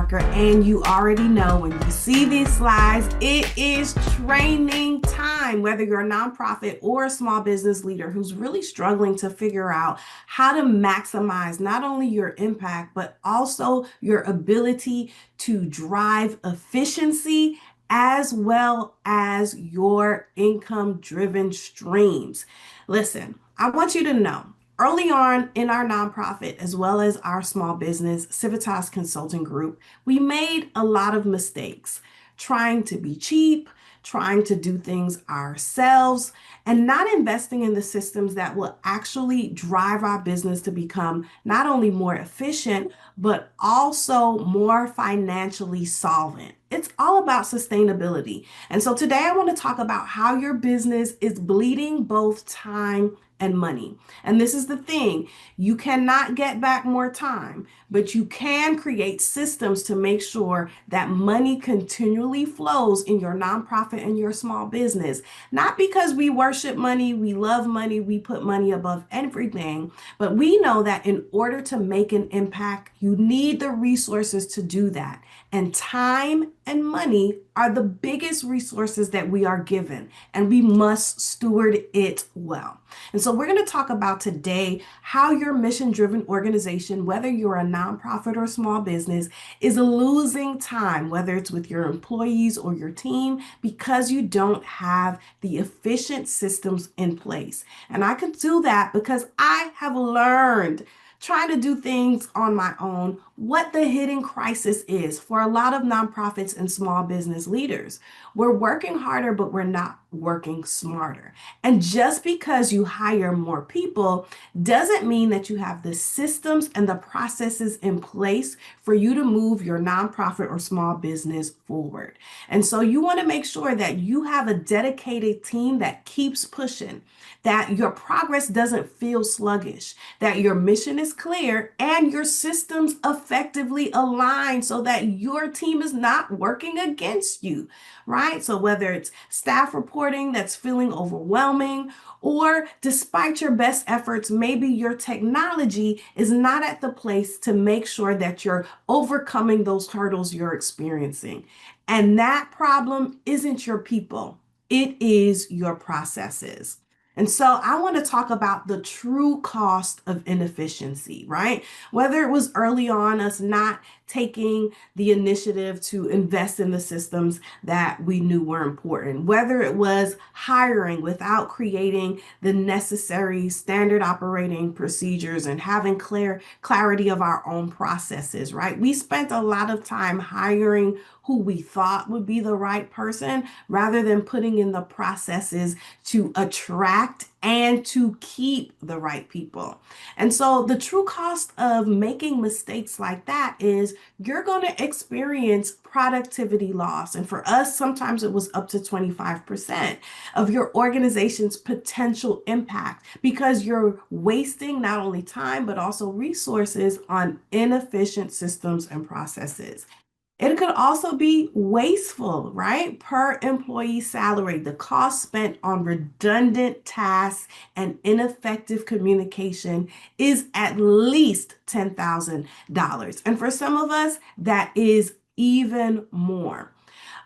Parker, and you already know when you see these slides, it is training time. Whether you're a nonprofit or a small business leader who's really struggling to figure out how to maximize not only your impact, but also your ability to drive efficiency as well as your income-driven streams. Listen, I want you to know, early on in our nonprofit, as well as our small business, Civitas Consulting Group, we made a lot of mistakes trying to be cheap, trying to do things ourselves, and not investing in the systems that will actually drive our business to become not only more efficient, but also more financially solvent. It's all about sustainability. And so today I want to talk about how your business is bleeding both time and money. And this is the thing, you cannot get back more time, but you can create systems to make sure that money continually flows in your nonprofit and your small business. Not because we worship money, we love money, we put money above everything, but we know that in order to make an impact, you need the resources to do that. And time and money are the biggest resources that we are given, and we must steward it well. And so we're going to talk about today how your mission-driven organization, whether you're a nonprofit or small business, is losing time, whether it's with your employees or your team, because you don't have the efficient systems in place. And I can do that because I have learned trying to do things on my own, what the hidden crisis is for a lot of nonprofits and small business leaders. We're working harder, but we're not working smarter. And just because you hire more people doesn't mean that you have the systems and the processes in place for you to move your nonprofit or small business forward. And so you want to make sure that you have a dedicated team that keeps pushing, that your progress doesn't feel sluggish, that your mission is clear and your systems effectively align so that your team is not working against you, right? So whether it's staff reporting that's feeling overwhelming, or despite your best efforts, maybe your technology is not at the place to make sure that you're overcoming those hurdles you're experiencing. And that problem isn't your people, it is your processes. And so I want to talk about the true cost of inefficiency, right? Whether it was early on us not taking the initiative to invest in the systems that we knew were important, whether it was hiring without creating the necessary standard operating procedures and having clarity of our own processes, right? We spent a lot of time hiring who we thought would be the right person rather than putting in the processes to attract and to keep the right people. And so the true cost of making mistakes like that is you're going to experience productivity loss. And for us, sometimes it was up to 25% of your organization's potential impact because you're wasting not only time, but also resources on inefficient systems and processes. It could also be wasteful, right? Per employee salary, the cost spent on redundant tasks and ineffective communication is at least $10,000. And for some of us, that is even more.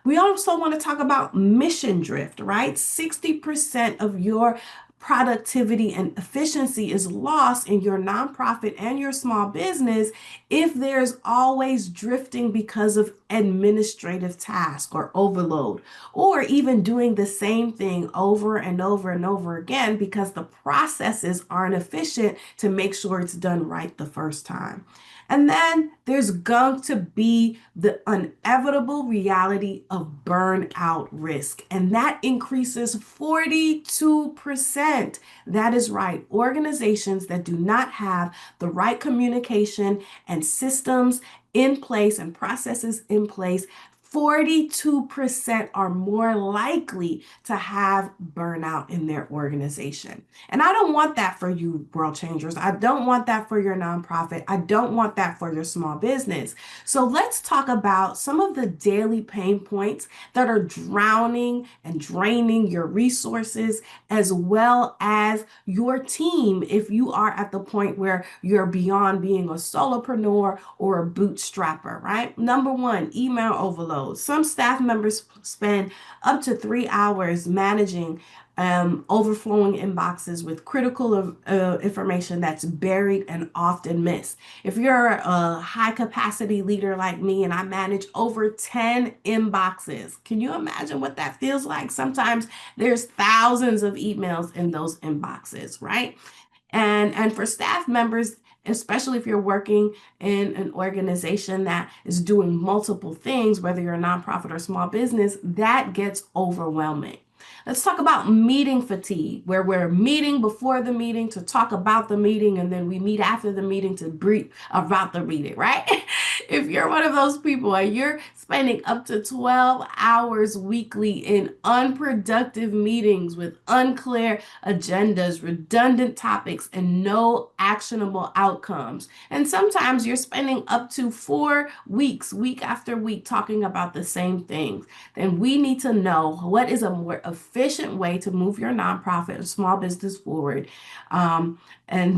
We also want to talk about mission drift, right? 60% of your productivity and efficiency is lost in your nonprofit and your small business if there's always drifting because of administrative task or overload, or even doing the same thing over and over and over again because the processes aren't efficient to make sure it's done right the first time. And then there's going to be the inevitable reality of burnout risk, and that increases 42%. That is right. Organizations that do not have the right communication and systems in place and processes in place 42% are more likely to have burnout in their organization. And I don't want that for you, world changers. I don't want that for your nonprofit. I don't want that for your small business. So let's talk about some of the daily pain points that are drowning and draining your resources as well as your team if you are at the point where you're beyond being a solopreneur or a bootstrapper, right? Number one, email overload. Some staff members spend up to 3 hours managing overflowing inboxes with critical information that's buried and often missed. If you're a high capacity leader like me and I manage over 10 inboxes, can you imagine what that feels like? Sometimes there's thousands of emails in those inboxes, right? And for staff members, especially if you're working in an organization that is doing multiple things, whether you're a nonprofit or small business, that gets overwhelming. Let's talk about meeting fatigue, where we're meeting before the meeting to talk about the meeting, and then we meet after the meeting to brief about the meeting, right? If you're one of those people and you're spending up to 12 hours weekly in unproductive meetings with unclear agendas, redundant topics, and no actionable outcomes, and sometimes you're spending up to 4 weeks, week after week, talking about the same things, then we need to know what is a more efficient way to move your nonprofit or small business forward. And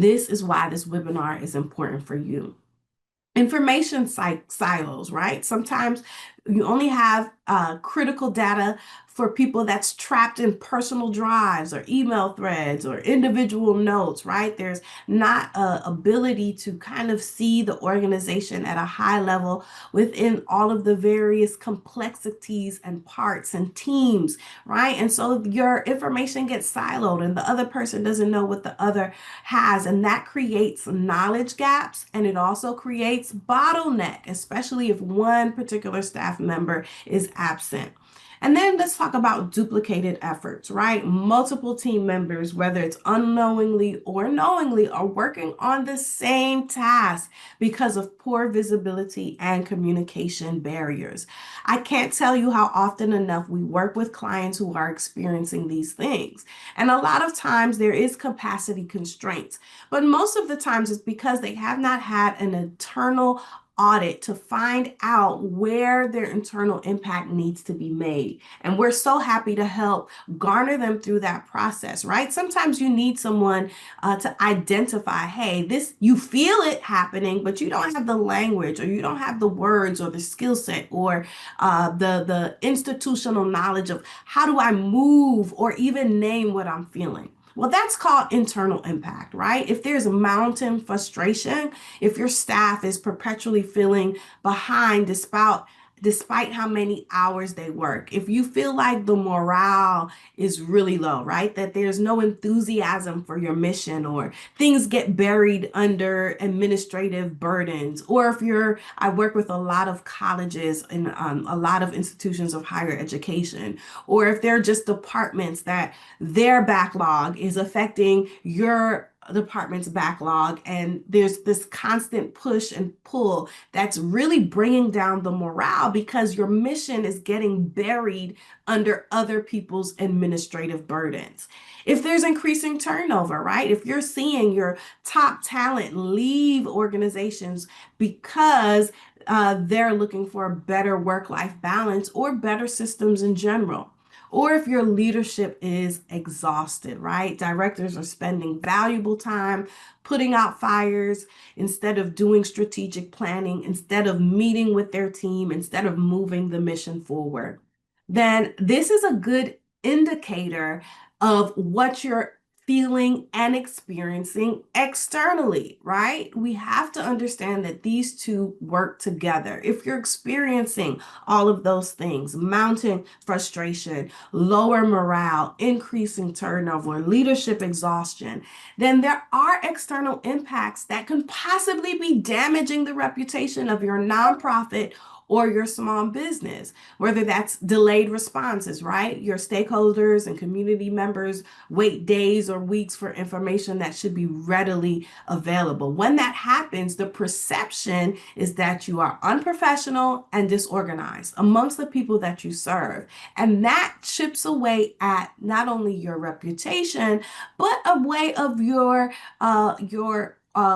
this is why this webinar is important for you. Information silos, right? Sometimes you only have critical data for people that's trapped in personal drives or email threads or individual notes, right? There's not a ability to kind of see the organization at a high level within all of the various complexities and parts and teams, right? And so your information gets siloed and the other person doesn't know what the other has, and that creates knowledge gaps, and it also creates bottleneck, especially if one particular staff member is absent. And then let's talk about duplicated efforts, right? Multiple team members, whether it's unknowingly or knowingly, are working on the same task because of poor visibility and communication barriers. I can't tell you how often enough we work with clients who are experiencing these things. And a lot of times there is capacity constraints, but most of the times it's because they have not had an internal audit to find out where their internal impact needs to be made. And we're so happy to help garner them through that process, right? Sometimes you need someone to identify, hey, this, you feel it happening, but you don't have the language or you don't have the words or the skill set or the institutional knowledge of how do I move or even name what I'm feeling. Well, that's called internal impact, right? If there's mounting frustration, if your staff is perpetually feeling behind despite how many hours they work, if you feel like the morale is really low, right? That there's no enthusiasm for your mission, or things get buried under administrative burdens, or I work with a lot of colleges and a lot of institutions of higher education, or if they're just departments that their backlog is affecting your department's backlog, and there's this constant push and pull that's really bringing down the morale because your mission is getting buried under other people's administrative burdens. If there's increasing turnover, right? If you're seeing your top talent leave organizations because they're looking for a better work-life balance or better systems in general. Or if your leadership is exhausted, right? Directors are spending valuable time putting out fires instead of doing strategic planning, instead of meeting with their team, instead of moving the mission forward. Then this is a good indicator of what you're feeling and experiencing externally, right? We have to understand that these two work together. If you're experiencing all of those things, mounting frustration, lower morale, increasing turnover, leadership exhaustion, then there are external impacts that can possibly be damaging the reputation of your nonprofit or your small business, whether that's delayed responses, right? Your stakeholders and community members wait days or weeks for information that should be readily available. When that happens, the perception is that you are unprofessional and disorganized amongst the people that you serve. And that chips away at not only your reputation, but a way of your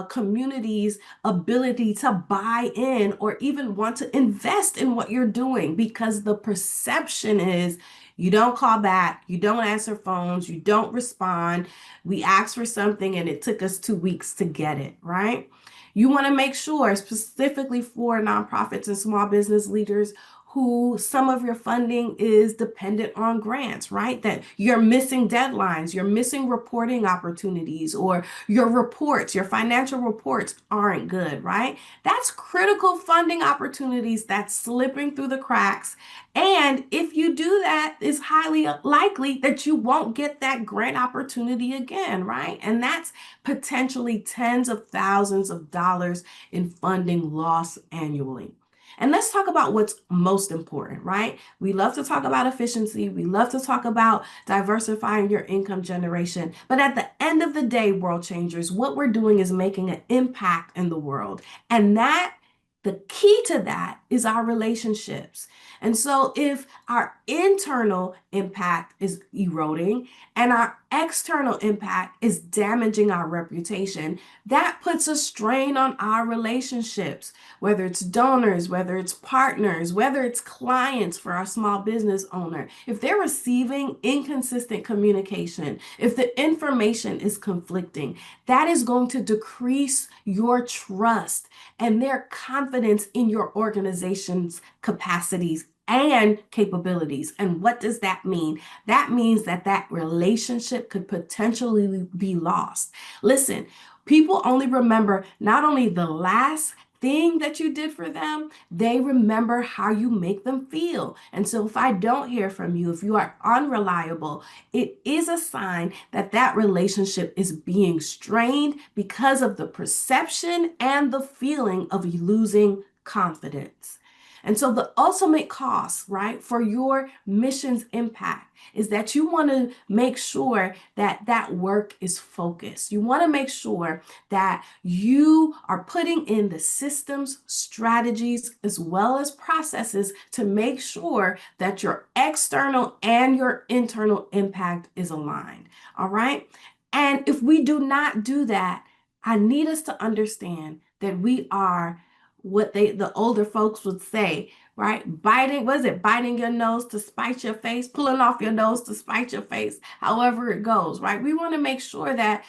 community's ability to buy in or even want to invest in what you're doing, because the perception is you don't call back, you don't answer phones, you don't respond. We asked for something and it took us 2 weeks to get it, right? You want to make sure, specifically for nonprofits and small business leaders who some of your funding is dependent on grants, right? That you're missing deadlines, you're missing reporting opportunities, or your reports, your financial reports aren't good, right? That's critical funding opportunities that's slipping through the cracks. And if you do that, it's highly likely that you won't get that grant opportunity again, right? And that's potentially tens of thousands of dollars in funding loss annually. And let's talk about what's most important, right? We love to talk about efficiency. We love to talk about diversifying your income generation. But at the end of the day, world changers, what we're doing is making an impact in the world. And the key to that is our relationships. And so if our internal impact is eroding and our external impact is damaging our reputation, that puts a strain on our relationships, whether it's donors, whether it's partners, whether it's clients for our small business owner. If they're receiving inconsistent communication, if the information is conflicting, that is going to decrease your trust and their confidence in your organization's capacities and capabilities. And what does that mean? That means that relationship could potentially be lost. Listen, people only remember not only the last thing that you did for them, they remember how you make them feel. And so if I don't hear from you, if you are unreliable, it is a sign that that relationship is being strained because of the perception and the feeling of losing confidence. And so the ultimate cost, right, for your mission's impact is that you want to make sure that that work is focused. You want to make sure that you are putting in the systems, strategies, as well as processes to make sure that your external and your internal impact is aligned. All right. And if we do not do that, I need us to understand that we are what the older folks would say, right? Biting your nose to spite your face, pulling off your nose to spite your face, however it goes, right? We want to make sure that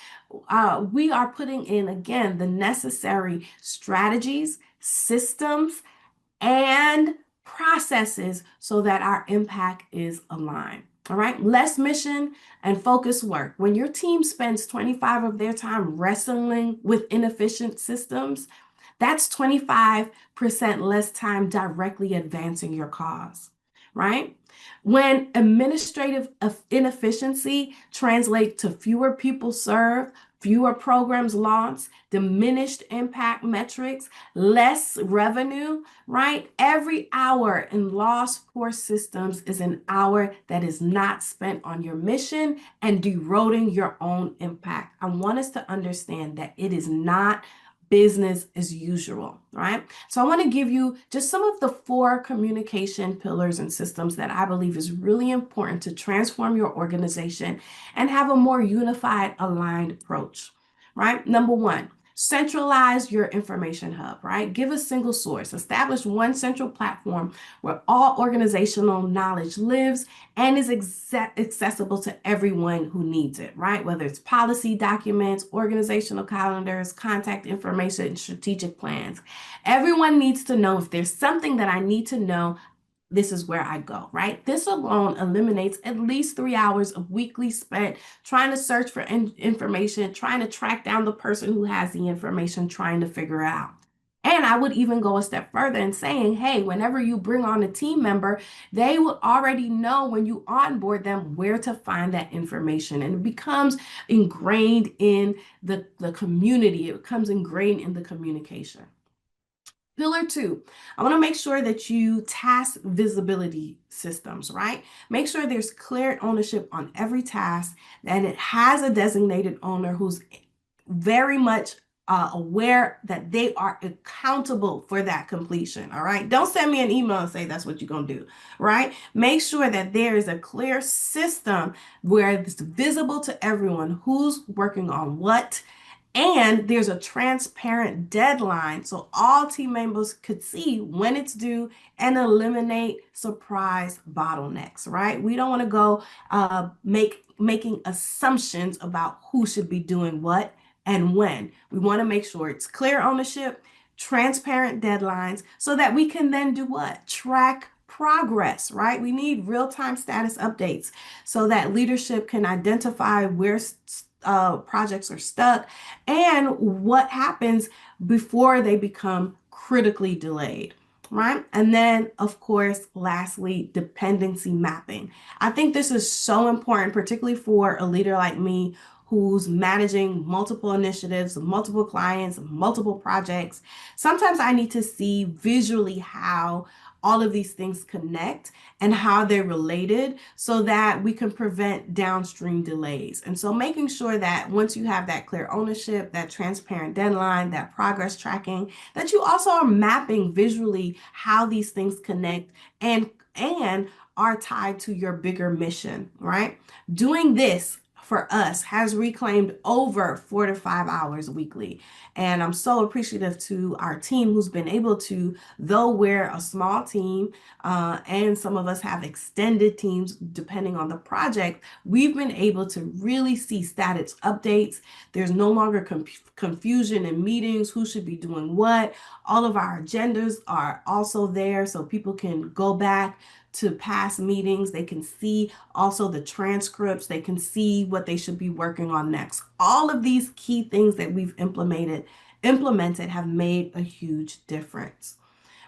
we are putting in, again, the necessary strategies, systems, and processes so that our impact is aligned. All right, less mission and focused work. When your team spends 25 of their time wrestling with inefficient systems, that's 25% less time directly advancing your cause, right? When administrative inefficiency translates to fewer people served, fewer programs launched, diminished impact metrics, less revenue, right? Every hour in lost poor systems is an hour that is not spent on your mission and eroding your own impact. I want us to understand that it is not business as usual, right? So I want to give you just some of the 4 communication pillars and systems that I believe is really important to transform your organization and have a more unified, aligned approach, right? Number 1, centralize your information hub, right? Give a single source. Establish one central platform where all organizational knowledge lives and is accessible to everyone who needs it, right? Whether it's policy documents, organizational calendars, contact information, strategic plans. Everyone needs to know if there's something that I need to know, this is where I go, right? This alone eliminates at least 3 hours of weekly spent trying to search for information, trying to track down the person who has the information, trying to figure it out. And I would even go a step further in saying, hey, whenever you bring on a team member, they will already know when you onboard them where to find that information. And it becomes ingrained in the community. It becomes ingrained in the communication. Pillar two, I want to make sure that you task visibility systems, right? Make sure there's clear ownership on every task, and it has a designated owner who's very much aware that they are accountable for that completion. All right. Don't send me an email and say that's what you're going to do. Right. Make sure that there is a clear system where it's visible to everyone who's working on what. And there's a transparent deadline so all team members could see when it's due and eliminate surprise bottlenecks, right? We don't want to go making assumptions about who should be doing what and when. We want to make sure it's clear ownership, transparent deadlines, so that we can then do what? Track progress, right? We need real-time status updates so that leadership can identify where projects are stuck and what happens before they become critically delayed. Right. And then, of course, lastly, dependency mapping. I think this is so important, particularly for a leader like me who's managing multiple initiatives, multiple clients, multiple projects. Sometimes I need to see visually how all of these things connect and how they're related so that we can prevent downstream delays. And so making sure that once you have that clear ownership, that transparent deadline, that progress tracking, that you also are mapping visually how these things connect and are tied to your bigger mission, right? Doing this for us has reclaimed over 4 to 5 hours weekly. And I'm so appreciative to our team who's been able to, though we're a small team, and some of us have extended teams depending on the project, we've been able to really see status updates. There's no longer confusion in meetings, who should be doing what. All of our agendas are also there so people can go back to past meetings. They can see also the transcripts. They can see what they should be working on next. All of these key things that we've implemented have made a huge difference,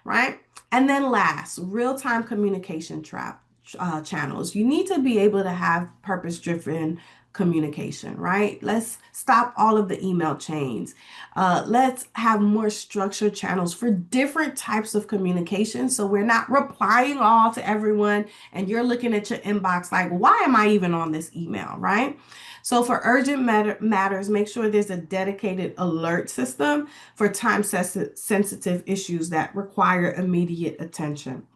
right? And then last, real-time communication channels. You need to be able to have purpose-driven communication, right? Let's stop all of the email chains. Let's have more structured channels for different types of communication. So we're not replying all to everyone and you're looking at your inbox like, why am I even on this email, right? So for urgent matters, make sure there's a dedicated alert system for time-sensitive issues that require immediate attention.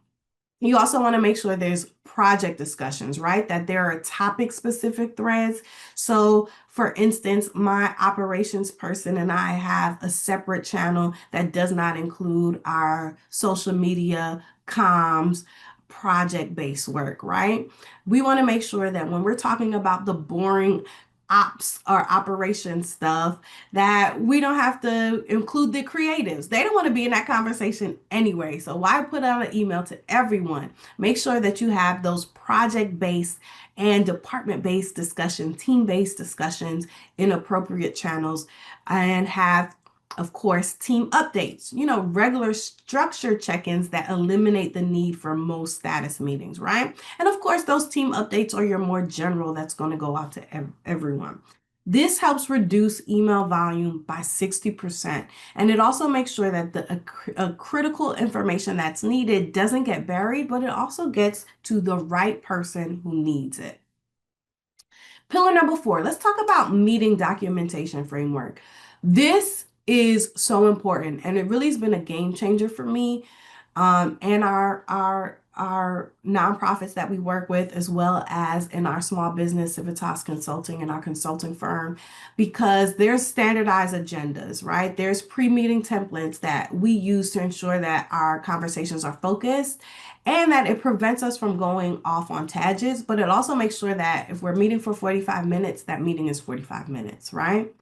You also want to make sure there's project discussions, right? That there are topic specific threads. So for instance, my operations person and I have a separate channel that does not include our social media, comms, project-based work, right? We want to make sure that when we're talking about the boring ops or operation stuff, that we don't have to include the creatives. They don't want to be in that conversation anyway. So why put out an email to everyone? Make sure that you have those project-based and department-based discussion, team-based discussions in appropriate channels, and have, of course, team updates, regular structured check-ins that eliminate the need for most status meetings, right? And of course, those team updates are your more general that's going to go out to everyone. This helps reduce email volume by 60%. And it also makes sure that the critical information that's needed doesn't get buried, but it also gets to the right person who needs it. Pillar number 4, let's talk about meeting documentation framework. This is so important, and it really has been a game changer for me and our nonprofits that we work with, as well as in our small business, Civitas Consulting, and our consulting firm, because there's standardized agendas, right? There's pre-meeting templates that we use to ensure that our conversations are focused and that it prevents us from going off on tangents, but it also makes sure that if we're meeting for 45 minutes, that meeting is 45 minutes, right?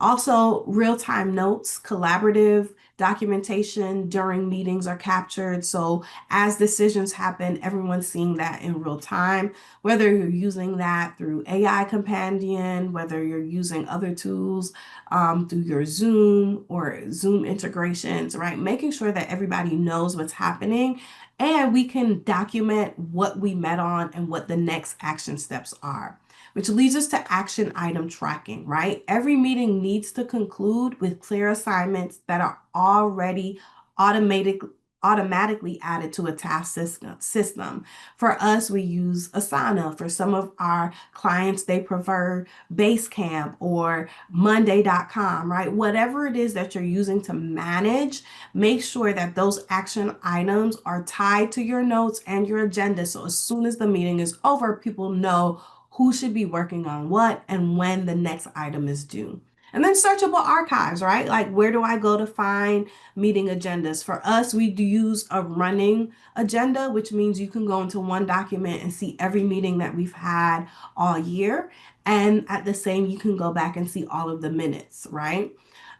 Also, real-time notes, collaborative documentation during meetings are captured. So as decisions happen, everyone's seeing that in real time, whether you're using that through AI Companion, whether you're using other tools through your Zoom or Zoom integrations, right? Making sure that everybody knows what's happening and we can document what we met on and what the next action steps are. Which leads us to action item tracking, right? Every meeting needs to conclude with clear assignments that are already automatic automatically added to a task system. For us, we use Asana. For some of our clients, they prefer Basecamp or Monday.com, right? Whatever it is that you're using to manage, make sure that those action items are tied to your notes and your agenda. So as soon as the meeting is over, people know who should be working on what and when the next item is due. And then searchable archives, right? Like, where do I go to find meeting agendas? For us, we do use a running agenda, which means you can go into one document and see every meeting that we've had all year. And at the same, you can go back and see all of the minutes, right?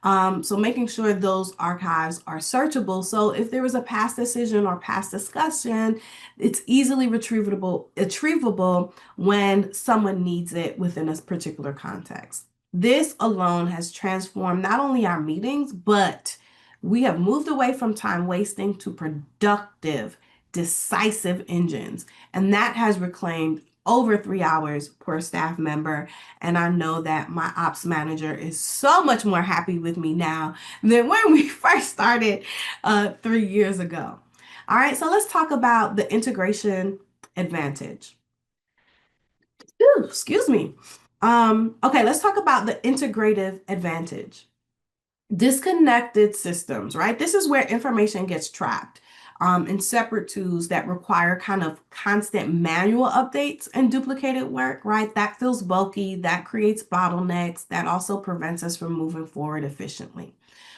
So making sure those archives are searchable. So if there was a past decision or past discussion, it's easily retrievable when someone needs it within a particular context. This alone has transformed not only our meetings, but we have moved away from time wasting to productive, decisive engines. And that has reclaimed over 3 hours per staff member. And I know that my ops manager is so much more happy with me now than when we first started 3 years ago. All right, so let's talk about the integration advantage. Ooh, excuse me. Okay, let's talk about the integrative advantage. Disconnected systems, right? This is where information gets trapped in separate tools that require kind of constant manual updates and duplicated work, right? That feels bulky, that creates bottlenecks, that also prevents us from moving forward efficiently,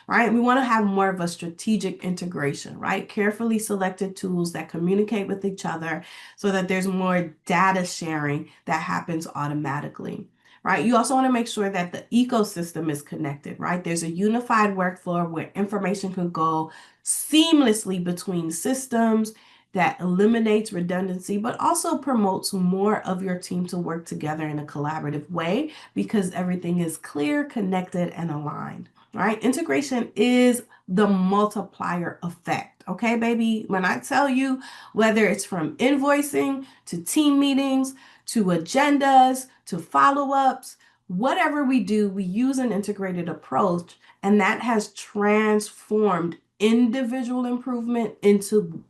right? We want to have more of a strategic integration, right? Carefully selected tools that communicate with each other so that there's more data sharing that happens automatically. Right? You also want to make sure that the ecosystem is connected, right? There's a unified workflow where information can go seamlessly between systems that eliminates redundancy, but also promotes more of your team to work together in a collaborative way because everything is clear, connected, and aligned, right? Integration is the multiplier effect. Okay, baby, when I tell you, whether it's from invoicing to team meetings, to agendas, to follow-ups, whatever we do, we use an integrated approach, and that has transformed individual improvement into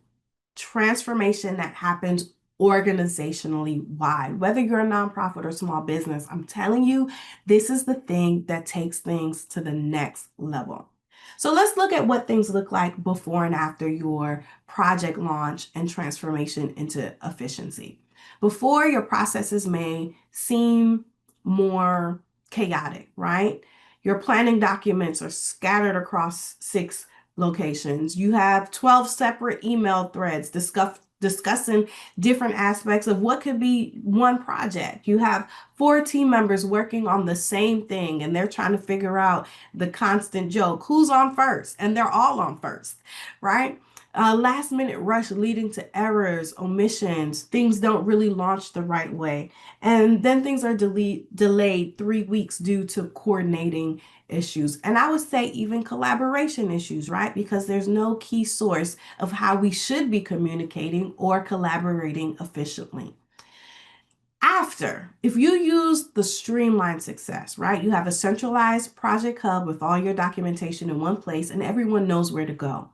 transformation that happens organizationally wide. Whether you're a nonprofit or small business, I'm telling you, this is the thing that takes things to the next level. So let's look at what things look like before and after your project launch and transformation into efficiency. Before, your processes may seem more chaotic, right? Your planning documents are scattered across 6 locations. You have 12 separate email threads discussing different aspects of what could be one project. You have 4 team members working on the same thing, and they're trying to figure out the constant joke, who's on first? And they're all on first, right? Last minute rush leading to errors, omissions, things don't really launch the right way. And then things are delayed 3 weeks due to coordinating issues. And I would say even collaboration issues, right? Because there's no key source of how we should be communicating or collaborating efficiently. After, if you use the streamlined success, right? You have a centralized project hub with all your documentation in one place and everyone knows where to go.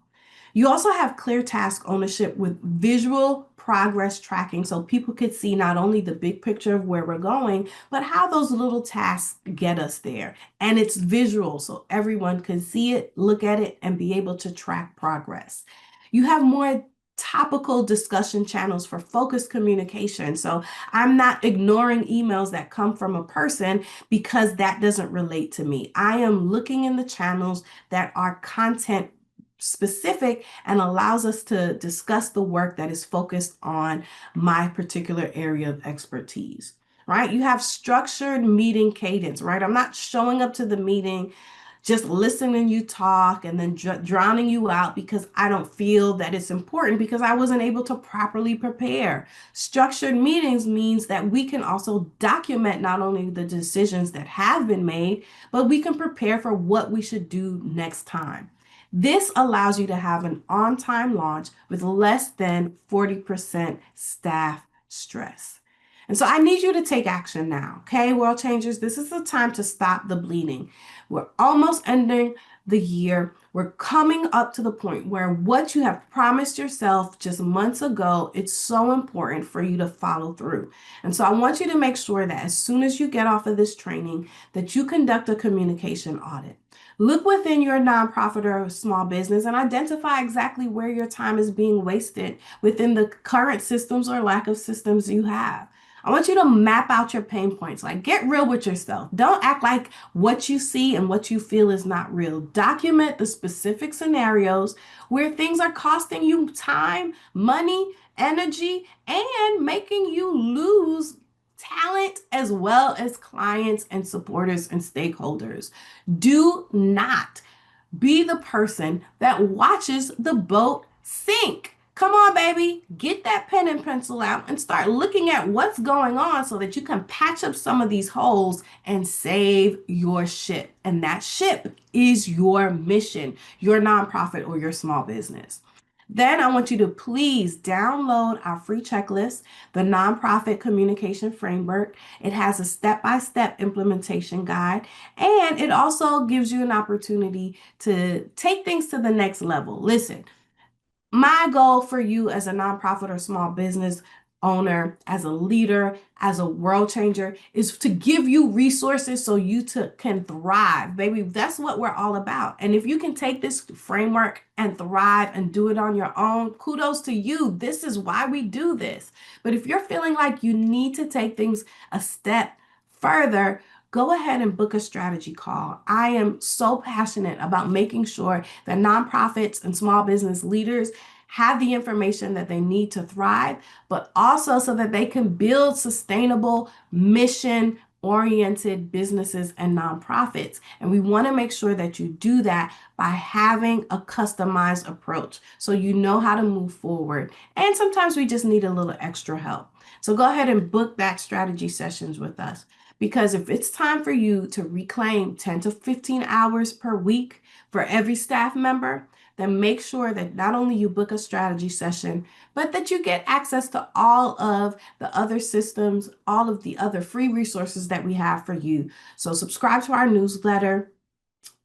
You also have clear task ownership with visual progress tracking so people could see not only the big picture of where we're going, but how those little tasks get us there. And it's visual so everyone can see it, look at it, and be able to track progress. You have more topical discussion channels for focused communication. So I'm not ignoring emails that come from a person because that doesn't relate to me. I am looking in the channels that are content specific and allows us to discuss the work that is focused on my particular area of expertise, right? You have structured meeting cadence, right? I'm not showing up to the meeting, just listening you talk and then drowning you out because I don't feel that it's important because I wasn't able to properly prepare. Structured meetings means that we can also document not only the decisions that have been made, but we can prepare for what we should do next time. This allows you to have an on-time launch with less than 40% staff stress. And so I need you to take action now, okay, world changers? This is the time to stop the bleeding. We're almost ending the year. We're coming up to the point where what you have promised yourself just months ago, it's so important for you to follow through. And so I want you to make sure that as soon as you get off of this training, that you conduct a communication audit. Look within your nonprofit or small business and identify exactly where your time is being wasted within the current systems or lack of systems you have. I want you to map out your pain points. Like, get real with yourself. Don't act like what you see and what you feel is not real. Document the specific scenarios where things are costing you time, money, energy, and making you lose talent as well as clients and supporters and stakeholders. Do not be the person that watches the boat sink. Come on, baby, get that pen and pencil out and start looking at what's going on so that you can patch up some of these holes and save your ship. And that ship is your mission, your nonprofit or your small business. Then I want you to please download our free checklist, the Nonprofit Communication Framework. It has a step-by-step implementation guide, and it also gives you an opportunity to take things to the next level. Listen, my goal for you as a nonprofit or small business owner, as a leader, as a world changer, is to give you resources so you can thrive. Baby, that's what we're all about. And if you can take this framework and thrive and do it on your own, kudos to you. This is why we do this. But if you're feeling like you need to take things a step further, go ahead and book a strategy call. I am so passionate about making sure that nonprofits and small business leaders have the information that they need to thrive, but also so that they can build sustainable, mission-oriented businesses and nonprofits. And we want to make sure that you do that by having a customized approach so you know how to move forward. And sometimes we just need a little extra help. So go ahead and book that strategy sessions with us. Because if it's time for you to reclaim 10 to 15 hours per week for every staff member, then make sure that not only you book a strategy session, but that you get access to all of the other systems, all of the other free resources that we have for you. So subscribe to our newsletter.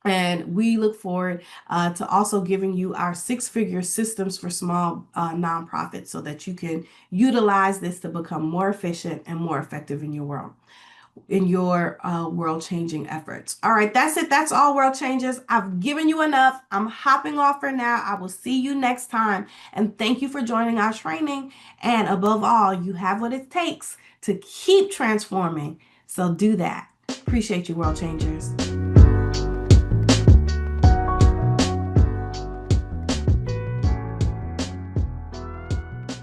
And we look forward to also giving you our six-figure systems for small nonprofits so that you can utilize this to become more efficient and more effective in your world-changing efforts. All right, that's it. That's all, world changers. I've given you enough. I'm hopping off for now. I will see you next time. And thank you for joining our training. And above all, you have what it takes to keep transforming. So do that. Appreciate you, world changers.